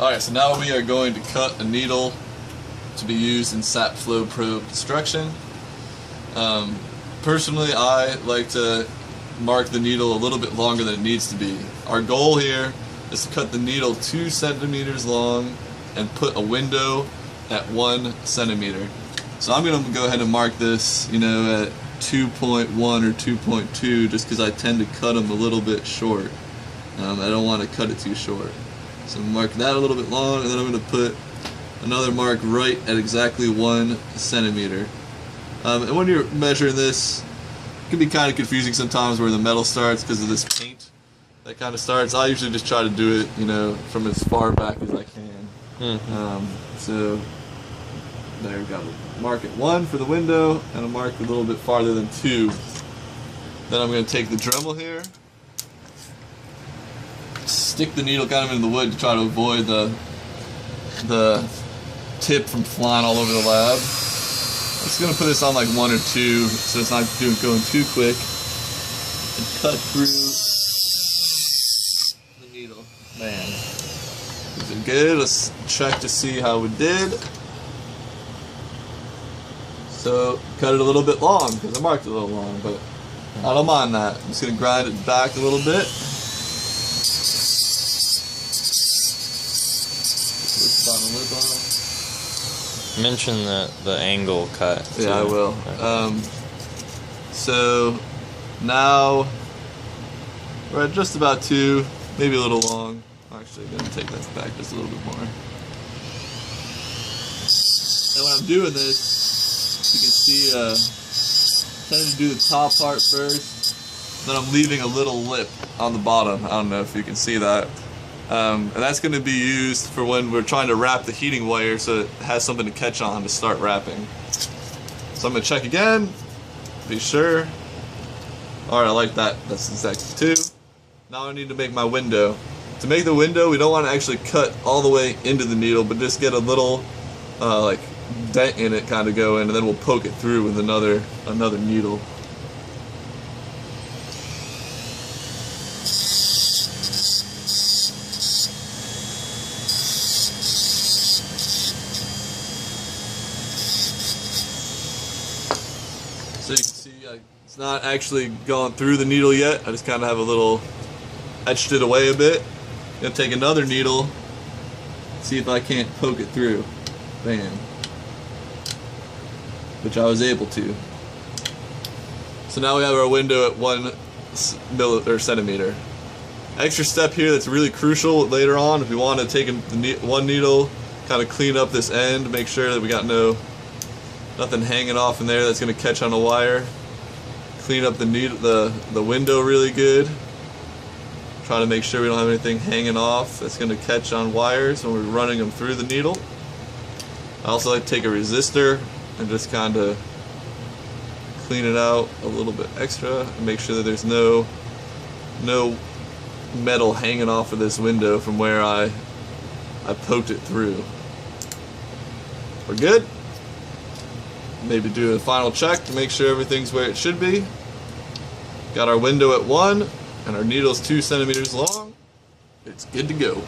Alright, so now we are going to cut a needle to be used in Sap Flow Pro construction. Personally, I like to mark the needle a little bit longer than it needs to be. Our goal here is to cut the needle 2 centimeters long and put a window at 1 centimeter. So I'm going to go ahead and mark this, at 2.1 or 2.2 just because I tend to cut them a little bit short. I don't want to cut it too short. So mark that a little bit long, and then I'm going to put another mark right at exactly 1 centimeter. And when you're measuring this, it can be kind of confusing sometimes where the metal starts because of this paint that kind of starts. I usually just try to do it, from as far back as I can. So there we go. Mark at 1 for the window, and I'll mark a little bit farther than 2. Then I'm going to take the Dremel here, stick the needle kind of into the wood to try to avoid the tip from flying all over the lab. I'm just going to put this on like 1 or 2 so it's not going too quick, and cut through the needle. Man, is it good? Let's check to see how it did. So cut it a little bit long because I marked it a little long, but I don't mind that. I'm just going to grind it back a little bit. Mention the angle cut. Yeah, I will. So now we're at just about 2, maybe a little long. Actually, I'm going to take that back just a little bit more. And when I'm doing this, you can see I tend to do the top part first, then I'm leaving a little lip on the bottom. I don't know if you can see that. And that's going to be used for when we're trying to wrap the heating wire so it has something to catch on to start wrapping. So I'm going to check again, be sure. Alright, I like that. That's exactly 2. Now I need to make my window. To make the window, we don't want to actually cut all the way into the needle, but just get a little like dent in it kind of go in, and then we'll poke it through with another needle. So you can see it's not actually gone through the needle yet. I just kind of have a little etched it away a bit. I'm going to take another needle, see if I can't poke it through. Bam. Which I was able to. So now we have our window at 1 centimeter. Extra step here that's really crucial later on if we want to take one needle, kind of clean up this end, make sure that we got nothing hanging off in there that's going to catch on a wire. Clean up the window really good. Try to make sure we don't have anything hanging off that's going to catch on wires when we're running them through the needle. I also like to take a resistor and just kind of clean it out a little bit extra and make sure that there's no metal hanging off of this window from where I poked it through. We're good. Maybe do a final check to make sure everything's where it should be. Got our window at 1 and our needle's 2 centimeters long. It's good to go.